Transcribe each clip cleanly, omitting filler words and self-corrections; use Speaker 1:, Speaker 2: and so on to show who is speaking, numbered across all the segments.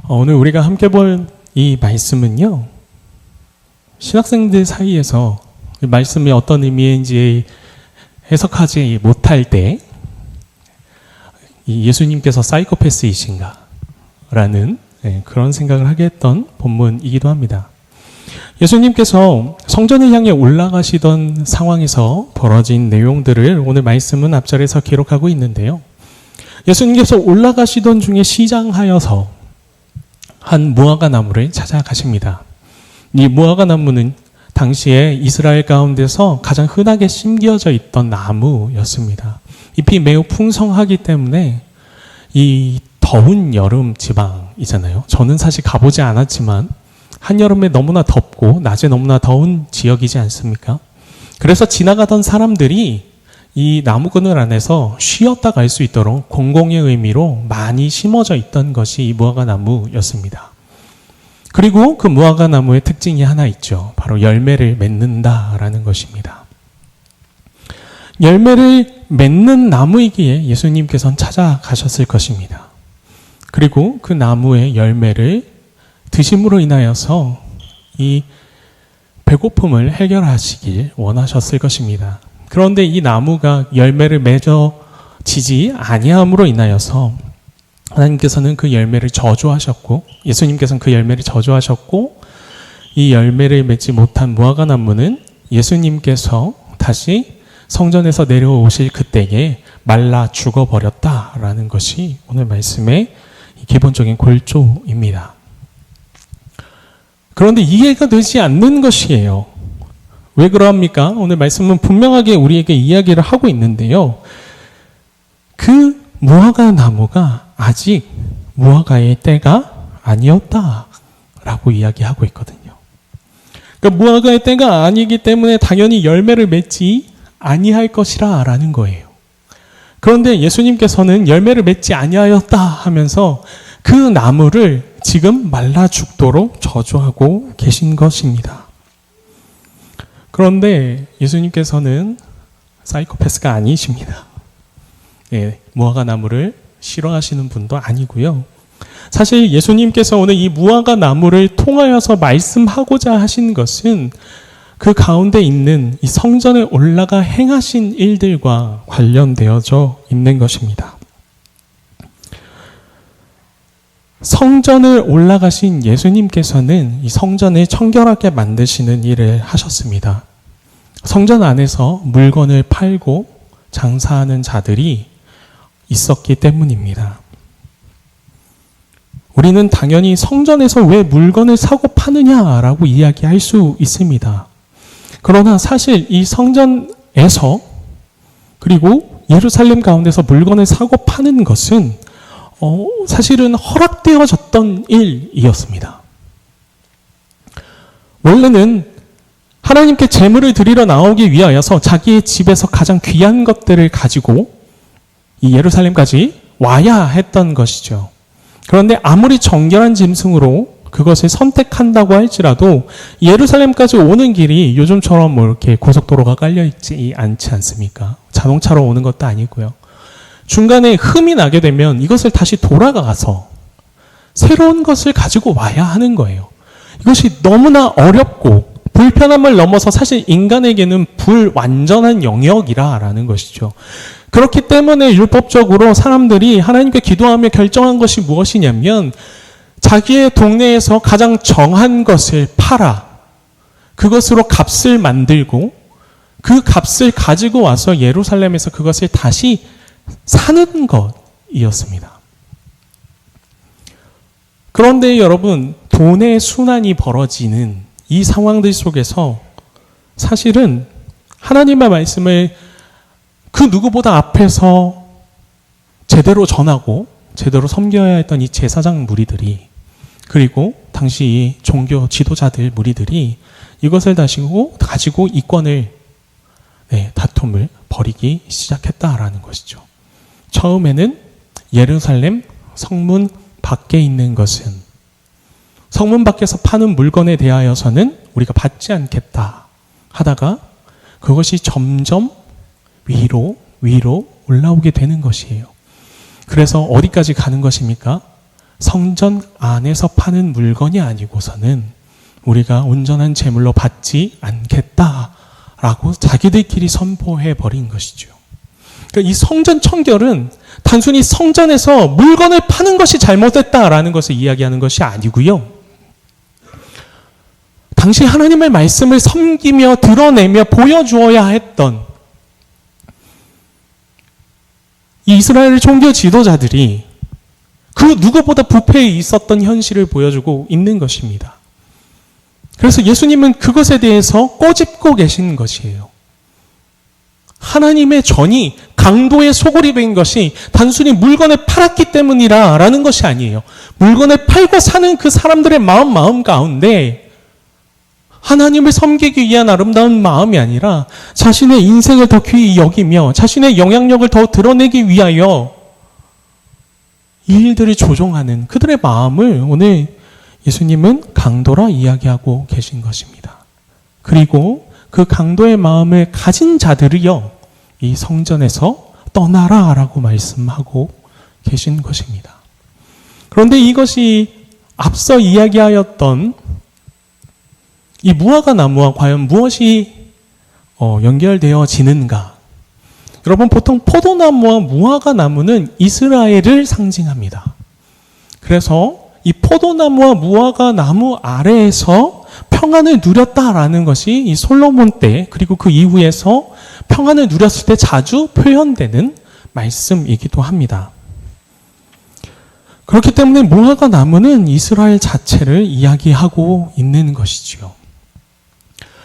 Speaker 1: 오늘 우리가 함께 볼 이 말씀은요, 신학생들 사이에서 이 말씀이 어떤 의미인지 해석하지 못할 때 이 예수님께서 사이코패스이신가? 라는 그런 생각을 하게 했던 본문이기도 합니다. 예수님께서 성전을 향해 올라가시던 상황에서 벌어진 내용들을 오늘 말씀은 앞절에서 기록하고 있는데요. 예수님께서 올라가시던 중에 시장하여서 한 무화과 나무를 찾아가십니다. 이 무화과 나무는 당시에 이스라엘 가운데서 가장 흔하게 심겨져 있던 나무였습니다. 잎이 매우 풍성하기 때문에 이 더운 여름 지방이잖아요. 저는 사실 가보지 않았지만 한여름에 너무나 덥고 낮에 너무나 더운 지역이지 않습니까? 그래서 지나가던 사람들이 이 나무 그늘 안에서 쉬었다 갈 수 있도록 공공의 의미로 많이 심어져 있던 것이 이 무화과 나무였습니다. 그리고 그 무화과 나무의 특징이 하나 있죠. 바로 열매를 맺는다라는 것입니다. 열매를 맺는 나무이기에 예수님께서는 찾아가셨을 것입니다. 그리고 그 나무의 열매를 드심으로 인하여서 이 배고픔을 해결하시길 원하셨을 것입니다. 그런데 이 나무가 열매를 맺어지지 아니함으로 인하여서 하나님께서는 그 열매를 저주하셨고, 예수님께서는 그 열매를 저주하셨고, 이 열매를 맺지 못한 무화과 나무는 예수님께서 다시 성전에서 내려오실 그때에 말라 죽어버렸다라는 것이 오늘 말씀의 기본적인 골조입니다. 그런데 이해가 되지 않는 것이에요. 왜 그러합니까? 오늘 말씀은 분명하게 우리에게 이야기를 하고 있는데요. 그 무화과 나무가 아직 무화과의 때가 아니었다라고 이야기하고 있거든요. 그러니까 무화과의 때가 아니기 때문에 당연히 열매를 맺지 아니할 것이라 라는 거예요. 그런데 예수님께서는 열매를 맺지 아니하였다 하면서 그 나무를 지금 말라 죽도록 저주하고 계신 것입니다. 그런데 예수님께서는 사이코패스가 아니십니다. 무화과 나무를 싫어하시는 분도 아니고요. 사실 예수님께서 오늘 이 무화과 나무를 통하여서 말씀하고자 하신 것은 그 가운데 있는 이 성전에 올라가 행하신 일들과 관련되어져 있는 것입니다. 성전을 올라가신 예수님께서는 이 성전을 청결하게 만드시는 일을 하셨습니다. 성전 안에서 물건을 팔고 장사하는 자들이 있었기 때문입니다. 우리는 당연히 성전에서 왜 물건을 사고 파느냐라고 이야기할 수 있습니다. 그러나 사실 이 성전에서 그리고 예루살렘 가운데서 물건을 사고 파는 것은 사실은 허락되어졌던 일이었습니다. 원래는 하나님께 제물을 드리러 나오기 위하여서 자기의 집에서 가장 귀한 것들을 가지고 이 예루살렘까지 와야 했던 것이죠. 그런데 아무리 정결한 짐승으로 그것을 선택한다고 할지라도 예루살렘까지 오는 길이 요즘처럼 뭐 이렇게 고속도로가 깔려있지 않지 않습니까? 자동차로 오는 것도 아니고요. 중간에 흠이 나게 되면 이것을 다시 돌아가서 새로운 것을 가지고 와야 하는 거예요. 이것이 너무나 어렵고 불편함을 넘어서 사실 인간에게는 불완전한 영역이라는 것이죠. 그렇기 때문에 율법적으로 사람들이 하나님께 기도하며 결정한 것이 무엇이냐면 자기의 동네에서 가장 정한 것을 팔아 그것으로 값을 만들고 그 값을 가지고 와서 예루살렘에서 그것을 다시 사는 것이었습니다. 그런데 여러분, 돈의 순환이 벌어지는 이 상황들 속에서 사실은 하나님의 말씀을 그 누구보다 앞에서 제대로 전하고 제대로 섬겨야 했던 이 제사장 무리들이, 그리고 당시 이 종교 지도자들 무리들이 이것을 가지고 이권을 다툼을 벌이기 시작했다라는 것이죠. 처음에는 예루살렘 성문 밖에 있는 것은, 성문 밖에서 파는 물건에 대하여서는 우리가 받지 않겠다 하다가 그것이 점점 위로 올라오게 되는 것이에요. 그래서 어디까지 가는 것입니까? 성전 안에서 파는 물건이 아니고서는 우리가 온전한 제물로 받지 않겠다라고 자기들끼리 선포해 버린 것이죠. 그러니까 이 성전 청결은 단순히 성전에서 물건을 파는 것이 잘못됐다라는 것을 이야기하는 것이 아니고요. 당시 하나님의 말씀을 섬기며 드러내며 보여주어야 했던 이 이스라엘 종교 지도자들이 그 누구보다 부패에 있었던 현실을 보여주고 있는 것입니다. 그래서 예수님은 그것에 대해서 꼬집고 계신 것이에요. 하나님의 전이 강도의 소굴이 된 것이 단순히 물건을 팔았기 때문이라는 것이 아니에요. 물건을 팔고 사는 그 사람들의 마음 가운데 하나님을 섬기기 위한 아름다운 마음이 아니라 자신의 인생을 더 귀히 여기며 자신의 영향력을 더 드러내기 위하여 이 일들을 조종하는 그들의 마음을 오늘 예수님은 강도라 이야기하고 계신 것입니다. 그리고 그 강도의 마음을 가진 자들이여 이 성전에서 떠나라 라고 말씀하고 계신 것입니다. 그런데 이것이 앞서 이야기하였던 이 무화과 나무와 과연 무엇이 연결되어지는가? 여러분, 보통 포도나무와 무화과 나무는 이스라엘을 상징합니다. 그래서 이 포도나무와 무화과 나무 아래에서 평안을 누렸다라는 것이 이 솔로몬 때 그리고 그 이후에서 평안을 누렸을 때 자주 표현되는 말씀이기도 합니다. 그렇기 때문에 무화과 나무는 이스라엘 자체를 이야기하고 있는 것이지요.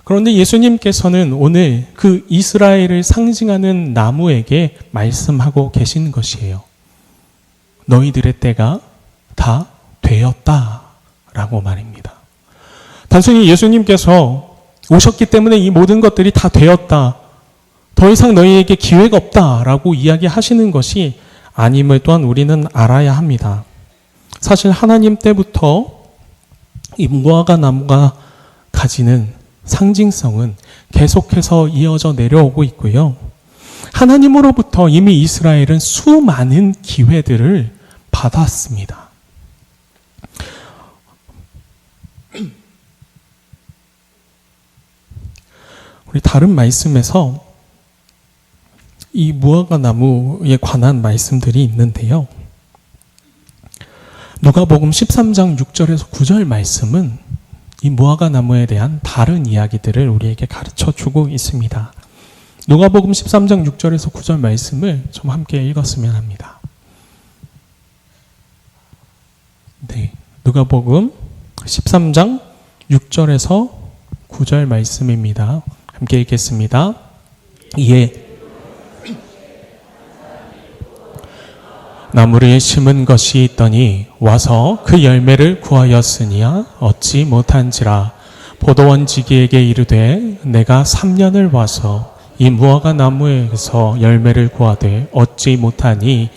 Speaker 1: 그런데 예수님께서는 오늘 그 이스라엘을 상징하는 나무에게 말씀하고 계신 것이에요. 너희들의 때가 다 되었다라고 말입니다. 단순히 예수님께서 오셨기 때문에 이 모든 것들이 다 되었다, 더 이상 너희에게 기회가 없다라고 이야기하시는 것이 아님을 또한 우리는 알아야 합니다. 사실 하나님 때부터 이 무화과 나무가 가지는 상징성은 계속해서 이어져 내려오고 있고요. 하나님으로부터 이미 이스라엘은 수많은 기회들을 받았습니다. 우리 다른 말씀에서 이 무화과 나무에 관한 말씀들이 있는데요. 누가복음 13장 6절에서 9절 말씀은 이 무화과 나무에 대한 다른 이야기들을 우리에게 가르쳐 주고 있습니다. 누가복음 13장 6절에서 9절 말씀을 좀 함께 읽었으면 합니다. 네, 누가복음 13장 6절에서 9절 말씀입니다. 함께 읽겠습니다. 이에 나무를 심은 것이 있더니 와서 그 열매를 구하였으니야 얻지 못한지라. 포도원지기에게 이르되 내가 3년을 와서 이 무화과 나무에서 열매를 구하되 얻지 못하니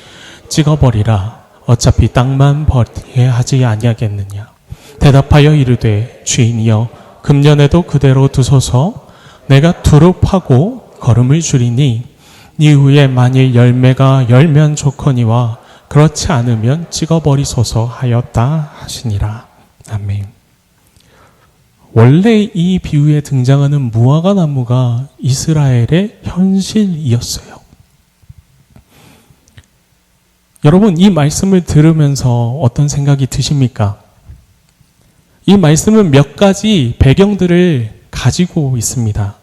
Speaker 1: 찍어버리라. 어차피 땅만 버리게 하지 아니하겠느냐. 대답하여 이르되 주인이여 금년에도 그대로 두소서. 내가 두릅하고 거름을 줄이니 이후에 만일 열매가 열면 좋거니와 그렇지 않으면 찍어버리소서 하였다 하시니라. 아멘. 원래 이 비유에 등장하는 무화과 나무가 이스라엘의 현실이었어요. 여러분, 이 말씀을 들으면서 어떤 생각이 드십니까? 이 말씀은 몇 가지 배경들을 가지고 있습니다.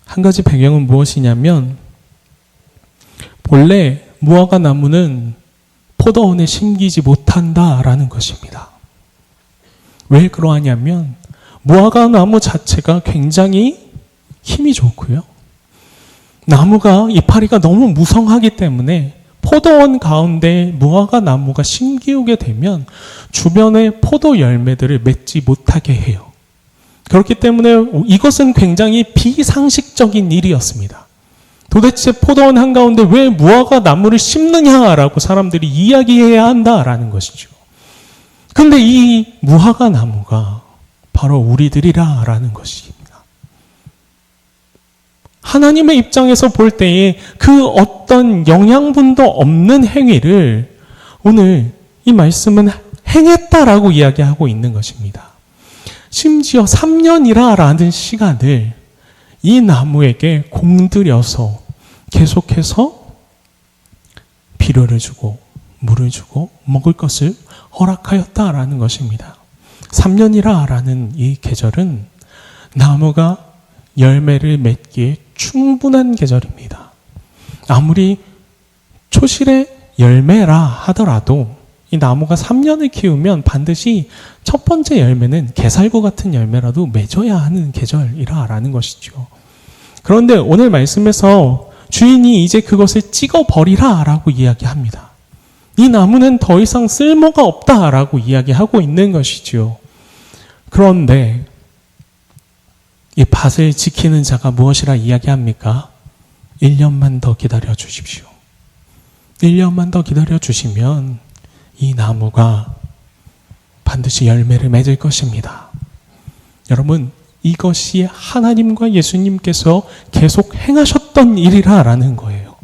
Speaker 1: 한 가지 배경은 무엇이냐면 본래 무화과 나무는 포도원에 심기지 못한다라는 것입니다. 왜 그러하냐면 무화과 나무 자체가 굉장히 힘이 좋고요. 나무가 이파리가 너무 무성하기 때문에 포도원 가운데 무화과 나무가 심기우게 되면 주변의 포도 열매들을 맺지 못하게 해요. 그렇기 때문에 이것은 굉장히 비상식적인 일이었습니다. 도대체 포도원 한가운데 왜 무화과 나무를 심느냐라고 사람들이 이야기해야 한다라는 것이죠. 그런데 이 무화과 나무가 바로 우리들이라라는 것입니다. 하나님의 입장에서 볼 때에 그 어떤 영양분도 없는 행위를 오늘 이 말씀은 행했다라고 이야기하고 있는 것입니다. 심지어 3년이라 라는 시간을 이 나무에게 공들여서 계속해서 비료를 주고 물을 주고 먹을 것을 허락하였다라는 것입니다. 3년이라 라는 이 계절은 나무가 열매를 맺기에 충분한 계절입니다. 아무리 초실의 열매라 하더라도 이 나무가 3년을 키우면 반드시 첫 번째 열매는 게살구 같은 열매라도 맺어야 하는 계절이라 라는 것이죠. 그런데 오늘 말씀에서 주인이 이제 그것을 찍어버리라 라고 이야기합니다. 이 나무는 더 이상 쓸모가 없다 라고 이야기하고 있는 것이죠. 그런데 이 밭을 지키는 자가 무엇이라 이야기합니까? 1년만 더 기다려 주십시오. 1년만 더 기다려 주시면 이 나무가 반드시 열매를 맺을 것입니다. 여러분, 이것이 하나님과 예수님께서 계속 행하셨던 일이라는 거예요.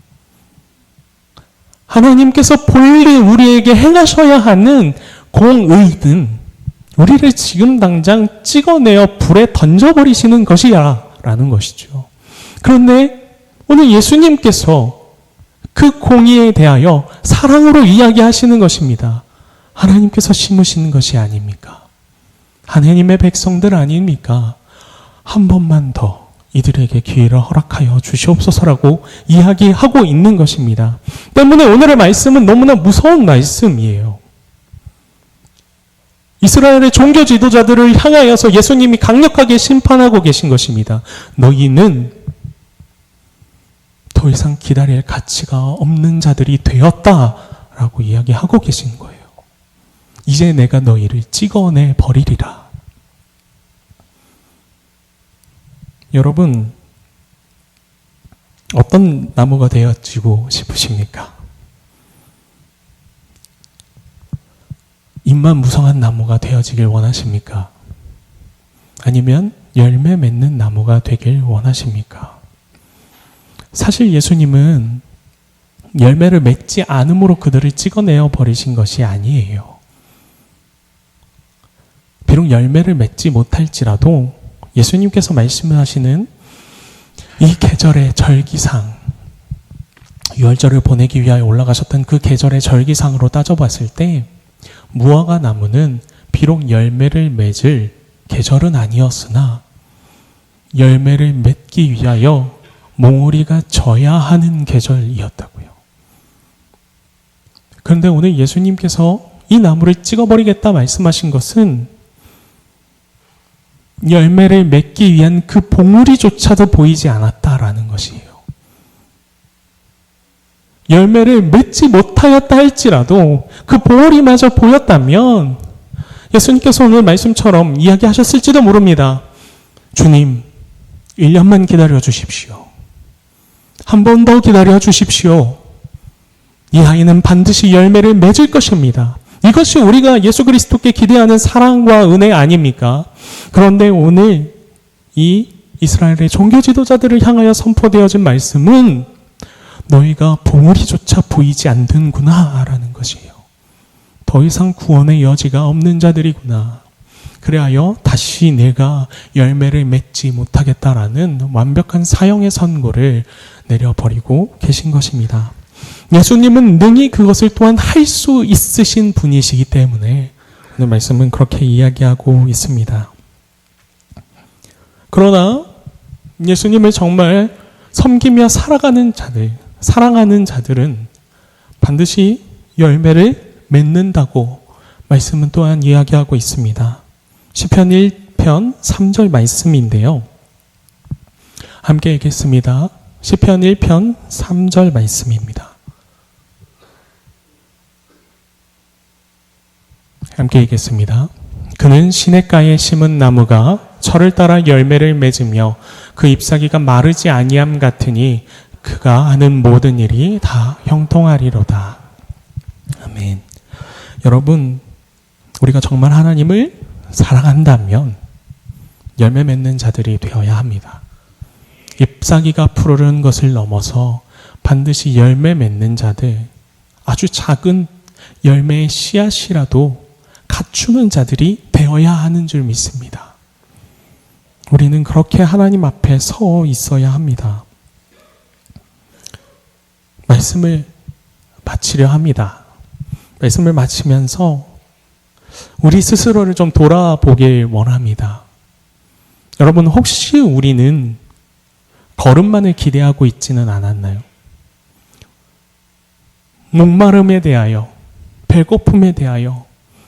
Speaker 1: 하나님께서 본래 우리에게 행하셔야 하는 공의는 우리를 지금 당장 찍어내어 불에 던져버리시는 것이야 라는 것이죠. 그런데 오늘 예수님께서 그 공의에 대하여 사랑으로 이야기하시는 것입니다. 하나님께서 심으시는 것이 아닙니까? 하나님의 백성들 아닙니까? 한 번만 더 이들에게 기회를 허락하여 주시옵소서라고 이야기하고 있는 것입니다. 때문에 오늘의 말씀은 너무나 무서운 말씀이에요. 이스라엘의 종교 지도자들을 향하여서 예수님이 강력하게 심판하고 계신 것입니다. 너희는 더 이상 기다릴 가치가 없는 자들이 되었다라고 이야기하고 계신 거예요. 이제 내가 너희를 찍어내 버리리라. 여러분, 어떤 나무가 되어지고 싶으십니까? 잎만 무성한 나무가 되어지길 원하십니까? 아니면 열매 맺는 나무가 되길 원하십니까? 사실 예수님은 열매를 맺지 않음으로 그들을 찍어내어 버리신 것이 아니에요. 비록 열매를 맺지 못할지라도 예수님께서 말씀하시는 이 계절의 절기상, 유월절을 보내기 위하여 올라가셨던 그 계절의 절기상으로 따져봤을 때 무화과 나무는 비록 열매를 맺을 계절은 아니었으나 열매를 맺기 위하여 몽우리가 져야 하는 계절이었다고요. 그런데 오늘 예수님께서 이 나무를 찍어버리겠다 말씀하신 것은 열매를 맺기 위한 그 봉우리조차도 보이지 않았다라는 것이에요. 열매를 맺지 못하였다 할지라도 그 봉우리마저 보였다면 예수님께서 오늘 말씀처럼 이야기하셨을지도 모릅니다. 주님, 1년만 기다려 주십시오. 한 번 더 기다려 주십시오. 이 아이는 반드시 열매를 맺을 것입니다. 이것이 우리가 예수 그리스도께 기대하는 사랑과 은혜 아닙니까? 그런데 오늘 이 이스라엘의 종교 지도자들을 향하여 선포되어진 말씀은 너희가 봉우리조차 보이지 않는구나 라는 것이에요. 더 이상 구원의 여지가 없는 자들이구나. 그래하여 다시 내가 열매를 맺지 못하겠다라는 완벽한 사형의 선고를 내려버리고 계신 것입니다. 예수님은 능히 그것을 또한 할 수 있으신 분이시기 때문에 오늘 말씀은 그렇게 이야기하고 있습니다. 그러나 예수님을 정말 섬기며 살아가는 자들, 사랑하는 자들은 반드시 열매를 맺는다고 말씀은 또한 이야기하고 있습니다. 시편 1편 3절 말씀인데요. 함께 읽겠습니다. 시편 1편 3절 말씀입니다. 함께 읽겠습니다. 그는 시냇가에 심은 나무가 철을 따라 열매를 맺으며 그 잎사귀가 마르지 아니함 같으니 그가 하는 모든 일이 다 형통하리로다. 아멘. 여러분, 우리가 정말 하나님을 사랑한다면 열매 맺는 자들이 되어야 합니다. 잎사귀가 푸르른 것을 넘어서 반드시 열매 맺는 자들, 아주 작은 열매의 씨앗이라도 갖추는 자들이 되어야 하는 줄 믿습니다. 우리는 그렇게 하나님 앞에 서 있어야 합니다. 말씀을 마치려 합니다. 말씀을 마치면서 우리 스스로를 좀 돌아보길 원합니다. 여러분, 혹시 우리는 걸음만을 기대하고 있지는 않았나요? 목마름에 대하여, 배고픔에 대하여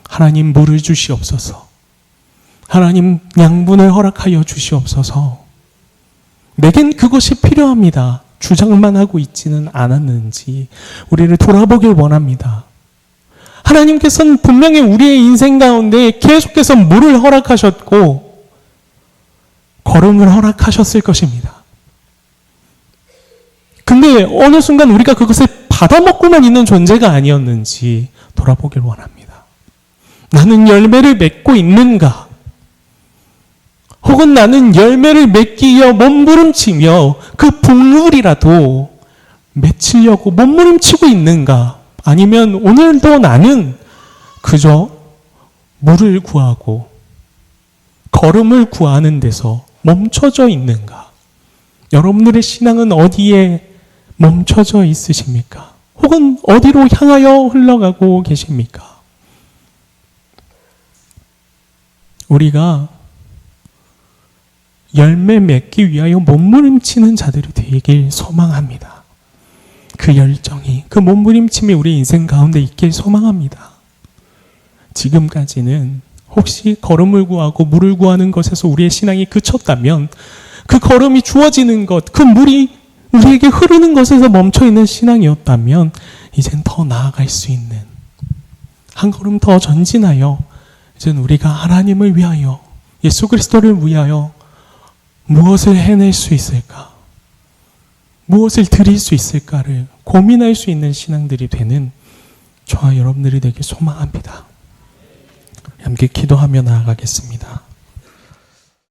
Speaker 1: 하나님 물을 주시옵소서, 하나님 양분을 허락하여 주시옵소서, 내겐 그것이 필요합니다. 주장만 하고 있지는 않았는지 우리를 돌아보길 원합니다. 하나님께서는 분명히 우리의 인생 가운데 계속해서 물을 허락하셨고 걸음을 허락하셨을 것입니다. 근데 어느 순간 우리가 그것을 받아먹고만 있는 존재가 아니었는지 돌아보길 원합니다. 나는 열매를 맺고 있는가? 혹은 나는 열매를 맺기 위해 몸부림치며 그 복물이라도 맺히려고 몸부림치고 있는가? 아니면 오늘도 나는 그저 물을 구하고 걸음을 구하는 데서 멈춰져 있는가? 여러분들의 신앙은 어디에 멈춰져 있으십니까? 혹은 어디로 향하여 흘러가고 계십니까? 우리가 열매 맺기 위하여 몸부림치는 자들이 되길 소망합니다. 그 열정이, 그 몸부림침이 우리 인생 가운데 있길 소망합니다. 지금까지는 혹시 걸음을 구하고 물을 구하는 것에서 우리의 신앙이 그쳤다면, 그 걸음이 주어지는 것, 그 물이 우리에게 흐르는 것에서 멈춰있는 신앙이었다면 이젠 더 나아갈 수 있는, 한 걸음 더 전진하여 이젠 우리가 하나님을 위하여, 예수 그리스도를 위하여 무엇을 해낼 수 있을까? 무엇을 드릴 수 있을까를 고민할 수 있는 신앙들이 되는 저와 여러분들이 되길 소망합니다. 함께 기도하며 나아가겠습니다.